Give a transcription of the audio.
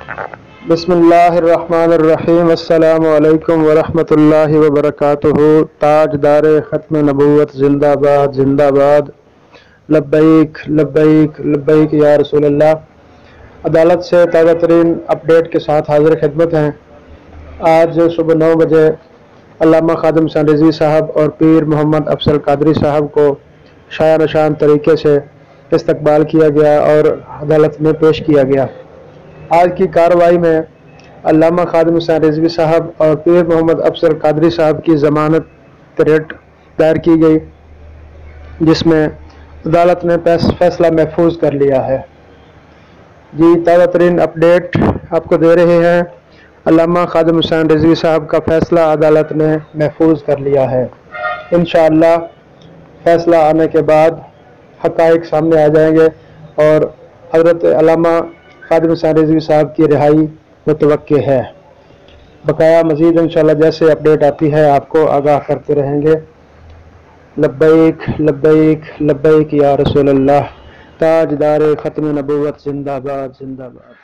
बिस्मिल्लाहिर्रहमानिर्रहीम। अस्सलामु अलैकुम वरहमतुल्लाहि वबरकातुहू। ताजदार ख़त्म नबूवत जिंदाबाद जिंदाबाद। लब्बैक लब्बैक लब्बैक या रसूल अल्लाह। अदालत से ताज़ा तरीन अपडेट के साथ हाजिर खिदमत हैं। आज सुबह 9 बजे अल्लामा खादिम हुसैन रिजवी साहब और पीर मोहम्मद अफजल कादरी साहब को शाया निशान तरीके से इस्तकबाल किया गया और अदालत में पेश किया गया। आज की कार्रवाई में अल्लामा खादिम हुसैन रिजवी साहब और पीर मोहम्मद अफजल कादरी साहब की ज़मानत रिट दायर की गई, जिसमें अदालत ने फैसला महफूज कर लिया है। जी, ताज़ा तरीन अपडेट आपको दे रहे हैं। अल्लामा खादिम हुसैन रिजवी साहब का फ़ैसला अदालत ने महफूज कर लिया है। इंशाअल्लाह फ़ैसला आने के बाद हक़ाइक़ सामने आ जाएंगे और हज़रत अल्लामा खादिम हुसैन रिजवी साहब की रिहाई मुतवक्के है। बकाया मज़ीद इंशाअल्लाह जैसे अपडेट आती है आपको आगाह करते रहेंगे। लब्बैक लब्बैक लब्बैक या रसूल अल्लाह। ताजदार ख़त्म नबूवत जिंदाबाद जिंदाबाद।